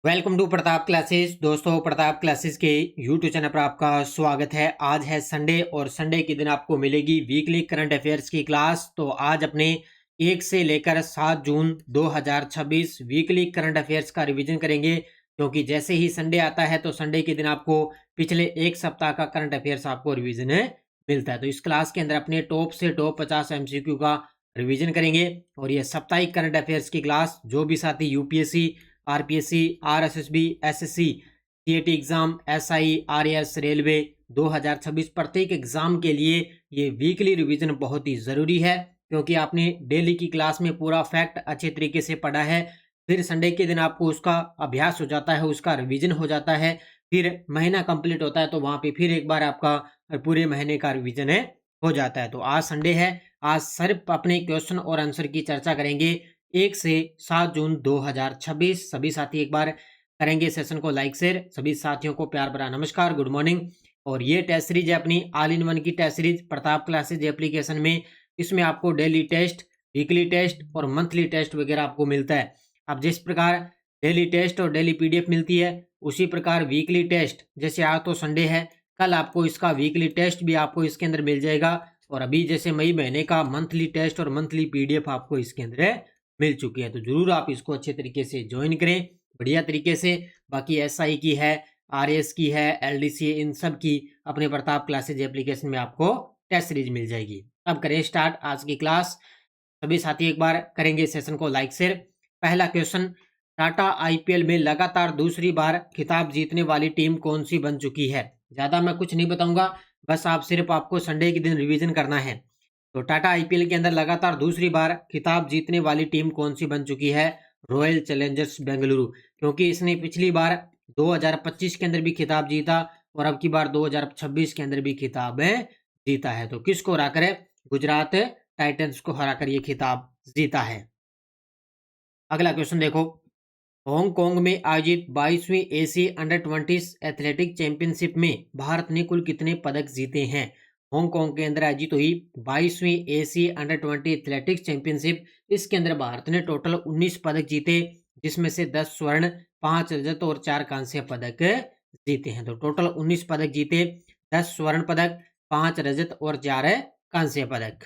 Welcome to Pratap Classes. दोस्तों, Pratap Classes के YouTube channel पर आपका स्वागत है। आज है संडे और संडे के दिन आपको मिलेगी वीकली करंट अफेयर्स की क्लास। तो आज अपने 1 से लेकर 7 जून 2026 वीकली करंट अफेयर्स का रिवीजन करेंगे, क्योंकि जैसे ही संडे आता है तो संडे के दिन आपको पिछले एक सप्ताह का करंट अफेयर्स आपको रिवीजन मिलता है। तो इस क्लास के अंदर अपने टॉप से टॉप 50 एमसीक्यू का रिवीजन करेंगे। और ये साप्ताहिक करंट अफेयर्स की क्लास जो भी साथी UPSC, RPSC, RSSB, SSC, CAT exam, SI, RAS, railway 2026 प्रत्येक एग्जाम के लिए ये वीकली रिवीजन बहुत ही जरूरी है, क्योंकि आपने डेली की क्लास में पूरा फैक्ट अच्छे तरीके से पढ़ा है। फिर संडे के दिन आपको उसका अभ्यास हो जाता है, उसका रिवीजन हो जाता है। फिर महीना कंप्लीट होता है तो वहां पे फिर एक बार आपका पूरे महीने का रिवीजन हो जाता है। तो आज संडे है, आज सिर्फ अपने क्वेश्चन और आंसर की चर्चा करेंगे 1 से 7 जून 2026। सभी साथी एक बार करेंगे सेशन को लाइक शेयर। सभी साथियों को प्यार भरा नमस्कार, गुड मॉर्निंग। और ये टेस्ट सीरीज है अपनी ऑल इन वन की test series Pratap Classes application में। इसमें आपको डेली टेस्ट, वीकली टेस्ट और मंथली टेस्ट वगैरह आपको मिलता है। अब जिस प्रकार डेली टेस्ट और डेली पीडीएफ मिलती है, उसी प्रकार वीकली टेस्ट, जैसे आज तो संडे है, कल आपको इसका वीकली टेस्ट भी आपको इसके अंदर मिल जाएगा। और अभी जैसे मई महीने का मंथली टेस्ट और मंथली पीडीएफ आपको इसके अंदर मिल चुकी है। तो जरूर आप इसको अच्छे तरीके से ज्वाइन करें, बढ़िया तरीके से। बाकी एसआई की है, आरएस की है, एलडीसी, इन सब की अपने प्रताप क्लासेज एप्लीकेशन में आपको टेस्ट सीरीज मिल जाएगी। अब करें स्टार्ट आज की क्लास। सभी साथी एक बार करेंगे सेशन को लाइक शेयर। पहला क्वेश्चन, टाटा आईपीएल में लगातार दूसरी बार खिताब जीतने वाली टीम कौन सी बन चुकी है? ज्यादा मैं कुछ नहीं बताऊंगा, बस आप सिर्फ आपको संडे के दिन रिवीजन करना है। तो टाटा आईपीएल के अंदर लगातार दूसरी बार खिताब जीतने वाली टीम कौन सी बन चुकी है? रॉयल चैलेंजर्स बेंगलुरु, क्योंकि इसने पिछली बार 2025 के अंदर भी खिताब जीता और अब की बार 2026 के अंदर भी खिताब जीता है। तो किसको हराकर? गुजरात टाइटंस को हराकर ये खिताब जीता है। अगला क्वेश्चन देखो, हांगकांग में आयोजित 22वीं एशियाई अंडर-20 एथलेटिक चैंपियनशिप में भारत ने कुल कितने पदक जीते हैं? हांगकांग के अंदर आयोजित हुई 22वीं एशियाई अंडर-20 एथलेटिक्स चैंपियनशिप, इसके अंदर भारत ने टोटल 19 पदक जीते, जिसमें से 10 स्वर्ण, 5 रजत और 4 कांस्य पदक जीते हैं। तो टोटल 19 पदक जीते, 10 स्वर्ण पदक, 5 रजत और 4 कांस्य पदक।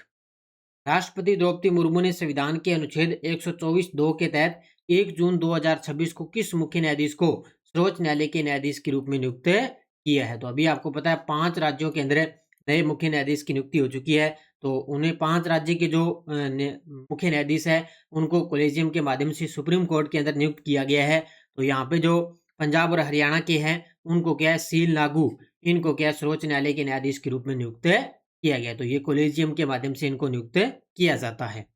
राष्ट्रपति द्रौपदी मुर्मू ने संविधान के अनुच्छेद 124(2) के तहत 1 जून 2026 को किस मुख्य न्यायाधीश को सर्वोच्च न्यायालय के न्यायाधीश के रूप में नियुक्त किया है? तो अभी आपको पता है 5 राज्यों के अंदर नए मुख्य न्यायाधीश की नियुक्ति हो चुकी है। तो उन्हें 5 राज्य के जो मुख्य न्यायाधीश है, उनको कोलेजियम के माध्यम से सुप्रीम कोर्ट के अंदर नियुक्त किया गया है। तो यहाँ पे जो पंजाब और हरियाणा के हैं, उनको क्या है, सील लागू, इनको क्या है, सर्वोच्च न्यायालय के न्यायाधीश के रूप में नियुक्त किया गया। तो ये कोलेजियम के माध्यम से इनको नियुक्त किया जाता है।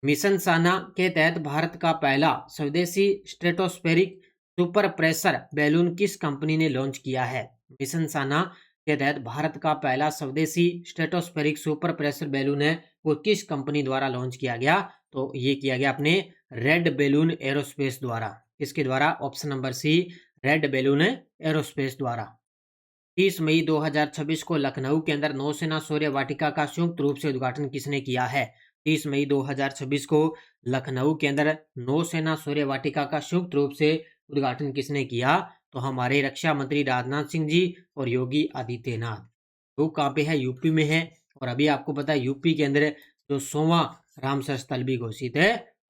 मिशन साना के तहत भारत का पहला स्वदेशी स्ट्रेटोस्फेरिक सुपर प्रेशर बैलून किस कंपनी ने लॉन्च किया है? मिशन साना के तहत भारत का पहला स्वदेशी स्ट्रेटोस्फेरिक सुपर प्रेशर बैलून है, वो किस कंपनी द्वारा लॉन्च किया गया? तो ये किया गया अपने रेड बैलून एरोस्पेस द्वारा। किसके द्वारा? Option number C, red balloon aerospace द्वारा। 30 मई 2026 को लखनऊ के अंदर नौसेना शौर्य वाटिका का संयुक्त रूप से उद्घाटन किसने किया है? 30 मई 2026 को लखनऊ के अंदर नौसेना शौर्य वाटिका का संयुक्त रूप से उद्घाटन किसने किया? तो हमारे रक्षा मंत्री राजनाथ सिंह जी और योगी आदित्यनाथ। वो कहाँ पे है? यूपी में है। और अभी आपको पता है यूपी के अंदर जो 100वां रामसर स्थल भी घोषित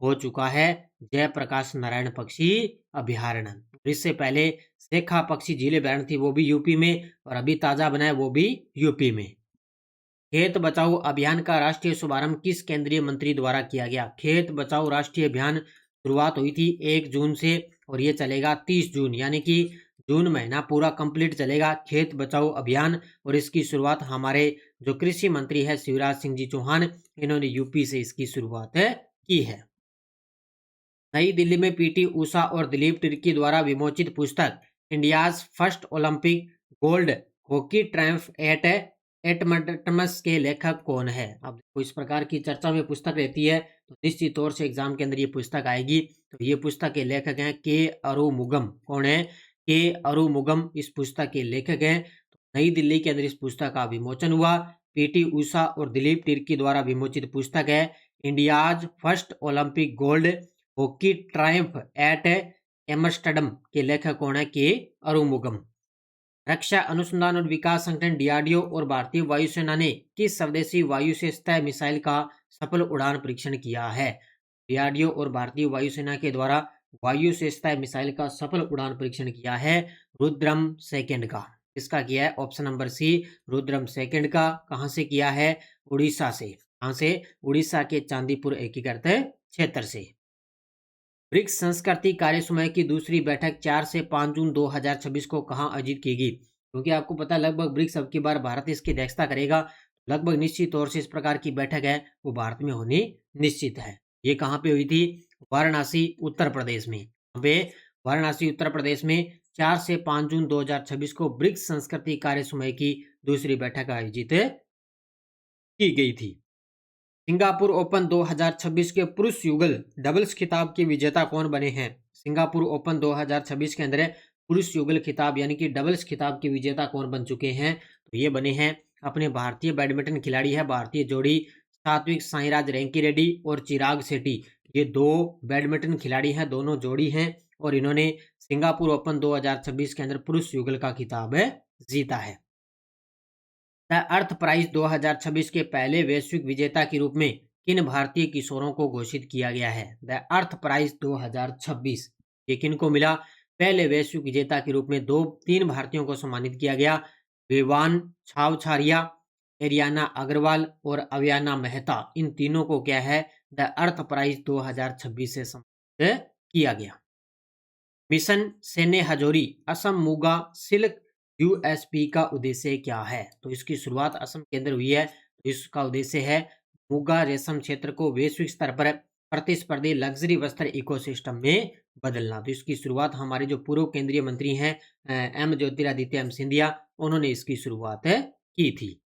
हो चुका है, जयप्रकाश नारायण पक्षी अभ्यारण्य। इससे पहले शेखा पक्षी झील अभ्यारण्य थी, वो भी यूपी में, और अभी ताजा बना है वो भी यूपी में। खेत बचाओ अभियान का राष्ट्रीय शुभारंभ किस केंद्रीय मंत्री द्वारा किया गया? खेत बचाओ राष्ट्रीय अभियान शुरुआत हुई थी 1 जून से और ये चलेगा 30 जून, यानी कि जून महीना पूरा कंप्लीट चलेगा खेत बचाओ अभियान। और इसकी शुरुआत हमारे जो कृषि मंत्री है शिवराज सिंह जी चौहान, इन्होंने यूपी से इसकी शुरुआत की है। नई दिल्ली में पीटी उषा और दिलीप तिर्की द्वारा विमोचित पुस्तक India's first Olympic gold hockey triumph at एटमटमस के लेखक कौन है? अब देखो, इस प्रकार की चर्चा में पुस्तक रहती है तो निश्चित तौर से एग्जाम के अंदर ये पुस्तक आएगी। तो ये पुस्तक के लेखक हैं के अरुमुगम। कौन है? के अरुमुगम इस पुस्तक के लेखक हैं। तो नई दिल्ली के अंदर इस पुस्तक का विमोचन हुआ। पीटी उषा और दिलीप तिर्की द्वारा विमोचित पुस्तक है India's first Olympic gold hockey triumph at Amsterdam के लेखक कौन है? के अरुमुगम। रक्षा अनुसंधान और विकास संगठन डीआरडीओ और भारतीय वायुसेना ने किस स्वदेशी वायु से स्थित मिसाइल का सफल उड़ान परीक्षण किया है? डीआरडीओ और भारतीय वायुसेना के द्वारा वायु से स्थित मिसाइल का सफल उड़ान परीक्षण किया है रुद्रम सेकंड का। इसका किया है option number C, Rudram second का। कहां से किया है? उड़ीसा से। कहां से? उड़ीसा के चांदीपुर एकीकृत क्षेत्र से। ब्रिक्स संस्कृति कार्य समूह की दूसरी बैठक 4 से 5 जून 2026 को कहां आयोजित की गई? क्योंकि आपको पता लगभग ब्रिक्स अब की बार भारत इसकी अध्यक्षता करेगा, लगभग निश्चित तौर से इस प्रकार की बैठक है वो भारत में होनी निश्चित है। ये कहां पे हुई थी? वाराणसी उत्तर प्रदेश में। वाराणसी उत्तर प्रदेश में 4 से 5 जून 2026 को ब्रिक्स संस्कृति कार्य समूह की दूसरी बैठक आयोजित की गई थी। सिंगापुर ओपन 2026 के पुरुष युगल डबल्स खिताब के विजेता कौन बने हैं? सिंगापुर ओपन 2026 के अंदर पुरुष युगल खिताब यानी कि डबल्स खिताब के विजेता कौन बन चुके हैं? तो ये बने हैं अपने भारतीय बैडमिंटन खिलाड़ी है, भारतीय जोड़ी सात्विक साईराज रैंकीरेड्डी और चिराग शेट्टी। ये दो बैडमिंटन खिलाड़ी हैं, दोनों जोड़ी हैं और इन्होंने सिंगापुर ओपन 2026 के अंदर पुरुष युगल का खिताब जीता है। द अर्थ प्राइज 2026 के पहले वैश्विक विजेता के रूप में किन भारतीय किशोरों को घोषित किया गया है? द अर्थ प्राइज 2026 ये किन को मिला? पहले वैश्विक विजेता के रूप में तीन भारतीयों को सम्मानित किया गया। विवान छावछारिया, एरियाना अग्रवाल और अवियाना मेहता, इन तीनों को क्या है? द अर्थ प्राइज 2026 से सम्मानित किया गया। मिशन सेने हजोरी असम मूगा सिल्क यूएसपी का उद्देश्य क्या है? तो इसकी शुरुआत असम के अंदर हुई है। तो इसका उद्देश्य है मूगा रेशम क्षेत्र को वैश्विक स्तर पर प्रतिस्पर्धी लग्जरी वस्त्र इकोसिस्टम में बदलना। तो इसकी शुरुआत हमारे जो पूर्व केंद्रीय मंत्री हैं एम ज्योतिरादित्य सिंधिया, उन्होंने इसकी शुरुआत की थी।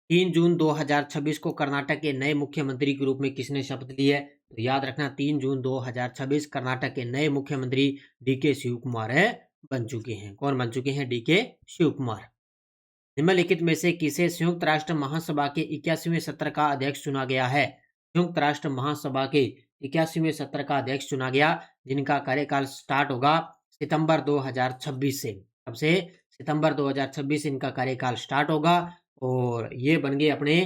3 जून 2026 को कर्नाटक के नए मुख्यमंत्री के रूप में किसने शपथ ली है? तो याद रखना 3 जून 2026 कर्नाटक के नए मुख्यमंत्री डीके शिव कुमार बन चुके हैं। कौन बन चुके हैं? डीके शिव कुमार। निम्नलिखित में से किसे संयुक्त राष्ट्र महासभा के 81वें सत्र का अध्यक्ष चुना गया है? संयुक्त राष्ट्र महासभा के 81वें सत्र का अध्यक्ष चुना गया, जिनका कार्यकाल स्टार्ट होगा सितंबर 2026 से। अब से सितंबर 2026 इनका कार्यकाल स्टार्ट होगा और ये बन गए अपने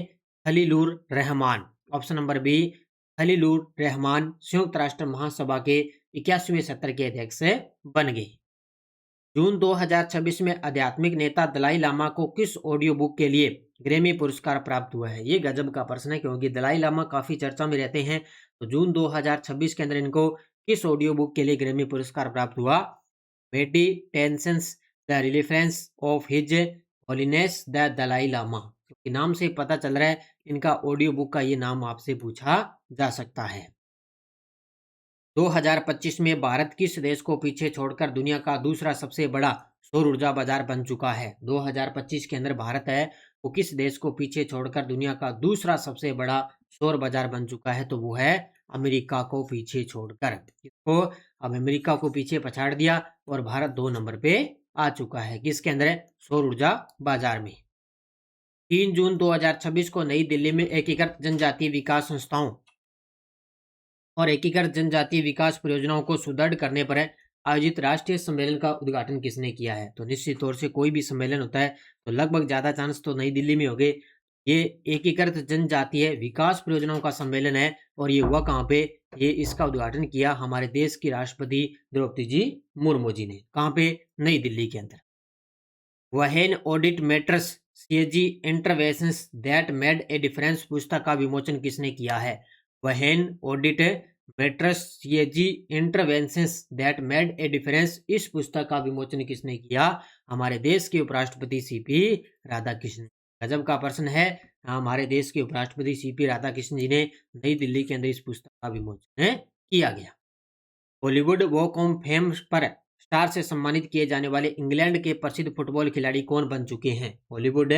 Khalilur Rahman. Option number B, Khalilur Rahman संयुक्त राष्ट्र महासभा के 81वें सत्र के अध्यक्ष बन गए। जून 2026 में आध्यात्मिक नेता दलाई लामा को किस ऑडियो बुक के लिए ग्रैमी पुरस्कार प्राप्त हुआ है? ये गजब का प्रश्न है क्योंकि दलाई लामा काफी चर्चा में रहते हैं। तो जून 2026 के अंदर इनको किस ऑडियो बुक के लिए ग्रैमी पुरस्कार प्राप्त हुआ? Meditations the reflections of his holiness the Dalai Lama, क्योंकि नाम से पता चल रहा है इनका ऑडियो बुक का ये नाम आपसे पूछा जा सकता है। 2025 में भारत किस देश को पीछे छोड़कर दुनिया का दूसरा सबसे बड़ा सौर ऊर्जा बाजार बन चुका है? 2025 के अंदर भारत है वो किस देश को पीछे छोड़कर दुनिया का दूसरा सबसे बड़ा सौर बाजार बन चुका है? तो वो है अमेरिका को पीछे छोड़कर। इसको अब अमेरिका को पीछे पछाड़ दिया और भारत 2 नंबर पे आ चुका है। किसके अंदर? सौर ऊर्जा बाजार में। 3 जून 2026 को नई दिल्ली में एकीकृत जनजातीय विकास संस्थाओं और एकीकृत जनजातीय विकास परियोजनाओं को सुदृढ़ करने पर आयोजित राष्ट्रीय सम्मेलन का उद्घाटन किसने किया है? तो निश्चित तौर से कोई भी सम्मेलन होता है तो लगभग ज्यादा चांस तो नई दिल्ली में हो गए। ये एकीकृत जनजातीय विकास परियोजनाओं का सम्मेलन है और ये हुआ कहाँ पे? ये इसका उद्घाटन किया हमारे देश की राष्ट्रपति द्रौपदी जी मुर्मू जी ने। कहाँ पे? नई दिल्ली के अंदर। When audit matters CAG interventions that made a difference पुस्तक का विमोचन किसने किया है? When audit matters CAG interventions that made a difference, इस पुस्तक का विमोचन किसने किया? हमारे देश के उपराष्ट्रपति सीपी राधाकृष्णन। गजब का प्रश्न है। हमारे देश के उपराष्ट्रपति सीपी राधाकृष्णन जी ने नई दिल्ली के अंदर इस पुस्तक का विमोचन किया गया। बॉलीवुड वॉक ऑफ फेम पर स्टार से सम्मानित किए जाने वाले इंग्लैंड के प्रसिद्ध फुटबॉल खिलाड़ी कौन बन चुके हैं? बॉलीवुड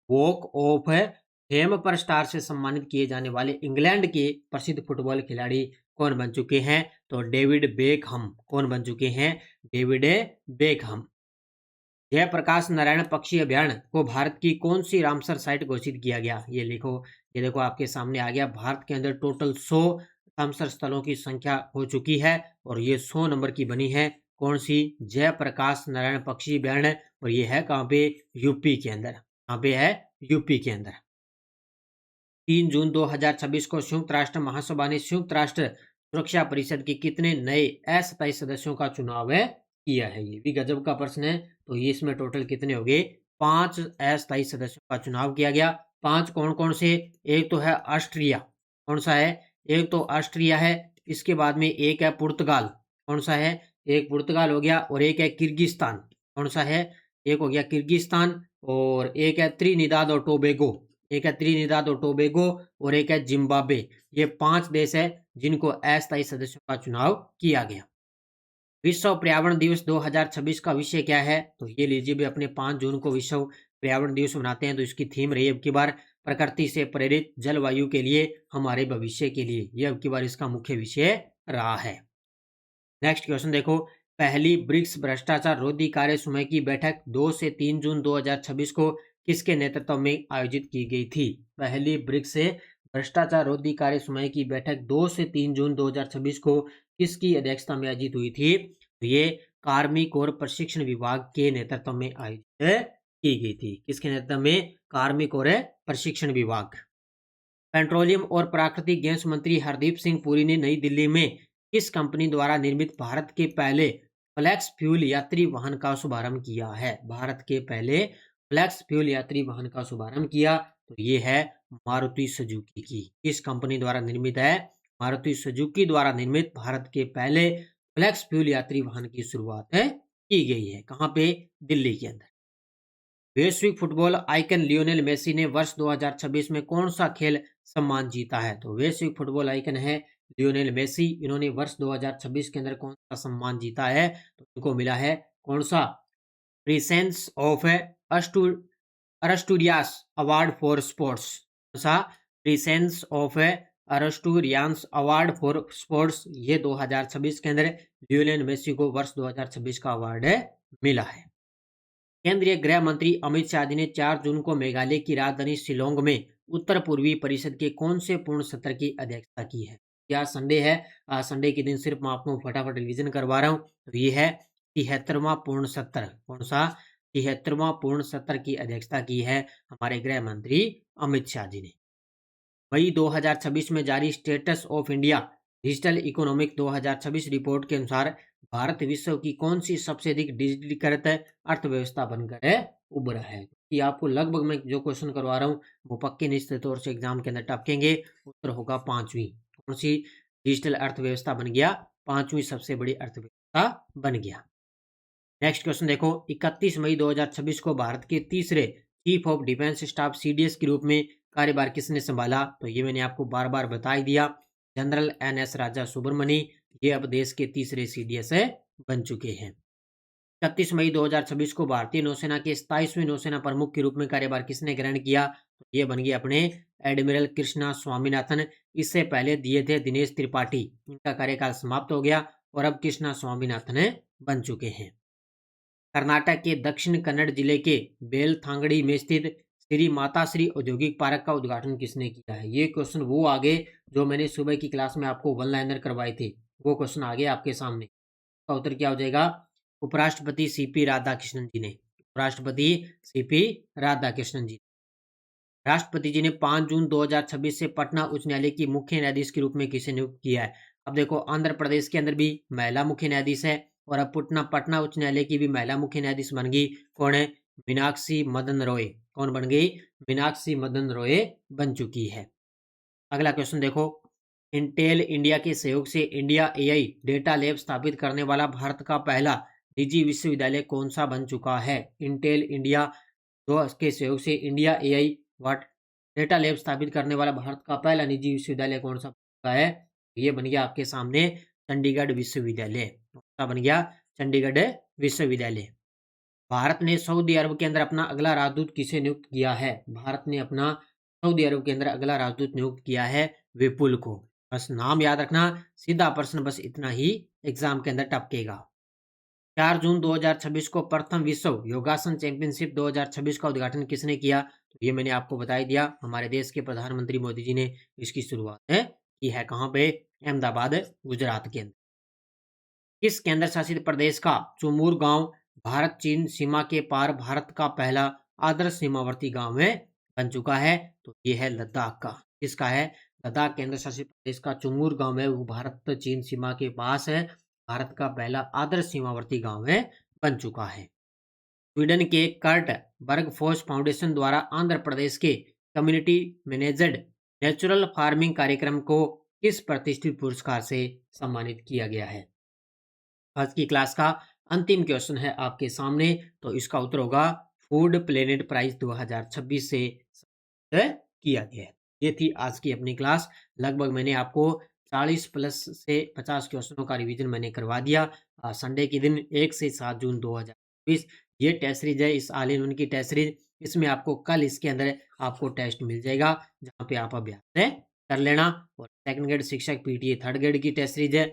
वॉक ऑफ फेम पर स्टार से सम्मानित किए जाने वाले इंग्लैंड के प्रसिद्ध फुटबॉल खिलाड़ी कौन बन चुके हैं? तो डेविड बेकहम। कौन बन चुके हैं? David Beckham. जयप्रकाश नारायण पक्षी अभ्यारण्य को भारत की कौन सी रामसर साइट घोषित किया गया? ये लिखो, ये देखो आपके सामने आ गया। भारत के अंदर टोटल 100 रामसर स्थलों की संख्या हो चुकी है और ये 100 नंबर की बनी है। कौन सी? जयप्रकाश नारायण पक्षी अभ्यारण्य, और ये है कहाँ पे? यूपी के अंदर। कहाँ पे है? यूपी के अंदर। 3 जून 2026 को संयुक्त राष्ट्र महासभा ने संयुक्त राष्ट्र सुरक्षा परिषद के कितने नए अस्थायी सदस्यों का चुनाव किया है? ये भी गजब का प्रश्न है। तो ये इसमें टोटल कितने हो गए? 5 अस्थायी सदस्यों का चुनाव किया गया। 5 कौन-कौन से? एक तो है ऑस्ट्रिया। कौन सा है? एक तो ऑस्ट्रिया है। इसके बाद में एक है पुर्तगाल। कौन सा है? एक पुर्तगाल हो गया और एक है किर्गिस्तान। कौन सा है? एक हो गया किर्गिस्तान और एक है त्रिनिदाद और टोबैगो। एक है त्रिनिदाद और टोबैगो और एक है जिम्बाब्वे। ये 5 देश है जिनको अस्थायी सदस्यों का चुनाव किया गया। विश्व पर्यावरण दिवस 2026 का विषय क्या है? तो ये लीजिए भी, अपने 5 जून को विश्व पर्यावरण दिवस मनाते हैं, तो इसकी थीम रही अब की बार प्रकृति से प्रेरित जलवायु के लिए, हमारे भविष्य के लिए। ये अब की बार इसका मुख्य विषय रहा है। नेक्स्ट क्वेश्चन देखो, पहली ब्रिक्स भ्रष्टाचार रोधी कार्य समूह की बैठक 2 से 3 जून 2026 को किसके नेतृत्व में आयोजित की गई थी? पहली ब्रिक्स से भ्रष्टाचार रोधी कार्य समूह की बैठक 2 से 3 जून 2026 को किसकी अध्यक्षता में आयोजित हुई थी? तो ये कार्मिक और प्रशिक्षण विभाग के नेतृत्व में आयोजित की गई थी। किसके नेतृत्व में? कार्मिक और प्रशिक्षण विभाग। पेट्रोलियम और प्राकृतिक गैस मंत्री हरदीप सिंह पुरी ने नई दिल्ली में किस कंपनी द्वारा निर्मित भारत के पहले फ्लैक्स फ्यूल यात्री वाहन का शुभारंभ किया है? भारत के पहले फ्लैक्स फ्यूल यात्री वाहन का शुभारंभ किया, तो ये है मारुति सुजुकी की। किस कंपनी द्वारा निर्मित है? मारुति सुजुकी द्वारा निर्मित भारत के पहले फ्लैक्स फ्यूल यात्री वाहन की शुरुआत की गई है। कहाँ पे? दिल्ली के अंदर। वैश्विक फुटबॉल आइकन लियोनेल मेसी ने वर्ष 2026 में कौन सा खेल सम्मान जीता है? तो वैश्विक फुटबॉल आइकन है लियोनेल मेसी। इन्होंने वर्ष 2026 के अंदर कौन सा सम्मान जीता है? तो इनको मिला है कौन सा? Princess of Asturias award for sports. कौन सा? Princess of Asturias award for sports. ये 2026 के अंदर लियोनेल मेसी को वर्ष 2026 का अवार्ड मिला है। केंद्रीय गृह मंत्री अमित शाह जी ने 4 जून को मेघालय की राजधानी शिलोंग में उत्तर पूर्वी परिषद के कौन से पूर्ण सत्र की अध्यक्षता की है? क्या संडे है? संडे के दिन सिर्फ मैं आपको फटाफट रिवीजन करवा रहा हूँ। तो ये है 73वां पूर्ण सत्र। कौन सा? 73वां पूर्ण सत्र की अध्यक्षता की है हमारे गृह मंत्री अमित शाह जी ने। मई 2026 में जारी status of India digital economic 2026 report के अनुसार भारत विश्व की कौन सी सबसे अधिक डिजिटलीकृत अर्थव्यवस्था बनकर उभरा है? कि आपको लगभग मैं जो क्वेश्चन करवा रहा हूँ वो पक्के निश्चित तौर से एग्जाम के अंदर टपकेंगे। उत्तर होगा 5वीं। कौन सी डिजिटल अर्थव्यवस्था बन गया? 5वीं सबसे बड़ी अर्थव्यवस्था बन गया। नेक्स्ट क्वेश्चन देखो, 31 मई 2026 को भारत के तीसरे chief of defence staff CDS के रूप में कार्यभार किसने संभाला? तो ये मैंने आपको बार बार बता ही दिया, जनरल एनएस राजा सुब्रमणी। ये अब देश के तीसरे सीडीएस बन चुके हैं। 31 मई 2026 को भारतीय नौसेना के 27वें नौसेना प्रमुख के रूप में कार्यभार किसने ग्रहण किया? तो ये बन गए अपने एडमिरल कृष्णा स्वामीनाथन। इससे पहले दिए थे दिनेश त्रिपाठी। इनका कार्यकाल समाप्त हो गया और अब कृष्णा स्वामीनाथन बन चुके हैं। कर्नाटक के दक्षिण कन्नड़ जिले के बेलथांगड़ी में स्थित श्री माताश्री औद्योगिक पार्क का उद्घाटन किसने किया है? ये क्वेश्चन वो आगे जो मैंने सुबह की क्लास में आपको वन लाइनर करवाए थे, वो क्वेश्चन आगे आपके सामने। इसका उत्तर क्या हो जाएगा? उपराष्ट्रपति सीपी राधाकृष्णन जी ने। उपराष्ट्रपति सीपी राधाकृष्णन जी। राष्ट्रपति जी ने 5 जून 2026 से पटना उच्च न्यायालय की मुख्य न्यायाधीश के रूप में किसे नियुक्त किया है? अब देखो, आंध्र प्रदेश के अंदर भी महिला मुख्य न्यायाधीश है और अब पटना उच्च न्यायालय की भी महिला मुख्य न्यायाधीश बन गई। कौन है? मीनाक्षी मदन रॉय। कौन बन गई? मीनाक्षी मदन रॉय बन चुकी है। अगला क्वेश्चन देखो, इंटेल इंडिया के सहयोग से इंडिया एआई डेटा लैब स्थापित करने वाला भारत का पहला निजी विश्वविद्यालय कौन सा बन चुका है? इंटेल इंडिया के सहयोग से इंडिया एआई वाट डेटा लैब स्थापित करने वाला भारत का पहला निजी विश्वविद्यालय कौन सा बन है? ये बन गया आपके सामने चंडीगढ़ विश्वविद्यालय। कौन सा बन गया? चंडीगढ़ विश्वविद्यालय। भारत ने सऊदी अरब के अंदर अपना अगला राजदूत किसे नियुक्त किया है? भारत ने अपना सऊदी अरब के अंदर अगला राजदूत नियुक्त किया है विपुल को। बस नाम याद रखना, सीधा प्रश्न बस इतना ही एग्जाम के अंदर टपकेगा। 4 जून 2026 को प्रथम विश्व योगासन चैंपियनशिप 2026 का उद्घाटन किसने किया? तो ये मैंने आपको बता ही दिया, हमारे देश के प्रधानमंत्री मोदी जी ने इसकी शुरुआत की है। कहाँ पे? अहमदाबाद गुजरात के अंदर। किस केंद्र शासित प्रदेश का चुमूर गांव भारत चीन सीमा के पार भारत का पहला आदर्श सीमावर्ती गांव में बन चुका है? तो ये है लद्दाख का। किसका है? लद्दाख केंद्र शासित प्रदेश का चुमूर गांव है, वो भारत चीन सीमा के पास है, भारत का पहला आदर्श सीमावर्ती गांव में बन चुका है। स्वीडन के कर्ट बर्गफोस फाउंडेशन द्वारा आंध्र प्रदेश के कम्युनिटी मैनेज्ड नेचुरल फार्मिंग कार्यक्रम को किस प्रतिष्ठित पुरस्कार से सम्मानित किया गया है? आज की क्लास का अंतिम क्वेश्चन है आपके सामने, तो इसका उत्तर होगा फूड प्लेनेट प्राइज 2026 से किया गया है। ये थी आज की अपनी क्लास। लगभग मैंने आपको 40 प्लस से 50 क्वेश्चनों का रिवीजन मैंने करवा दिया। संडे के दिन 1 से 7 जून 2024 ये टेस्ट सीरीज है, इस ऑल इन वन की टेस्ट सीरीज। इसमें आपको कल इसके अंदर आपको टेस्ट मिल जाएगा, जहाँ पे आप अभ्यास कर लेना। और सेकंड ग्रेड शिक्षक पीटीए थर्ड ग्रेड की टेस्ट सीरीज है।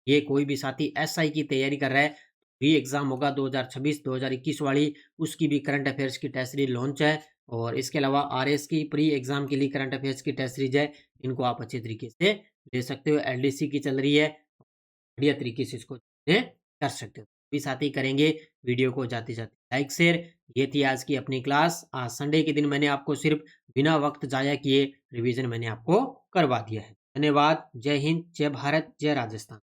ये कोई भी साथी एसआई की तैयारी कर रहा है, भी एग्जाम होगा 2026-2021 वाली, उसकी भी करंट अफेयर्स की टेस्ट सीरीज लॉन्च है। और इसके अलावा आरएस की प्री एग्जाम के लिए करंट अफेयर्स की टेस्ट सीरीज है, इनको आप अच्छे तरीके से ले सकते हो। एलडीसी की चल रही है, बढ़िया तरीके से इसको कर सकते हो। भी साथी करेंगे वीडियो को जाते जाते लाइक शेयर। ये थी आज की अपनी क्लास। आज संडे के दिन मैंने आपको सिर्फ बिना वक्त जाया किए रिवीजन मैंने आपको करवा दिया है। धन्यवाद। जय हिंद, जय भारत, जय राजस्थान।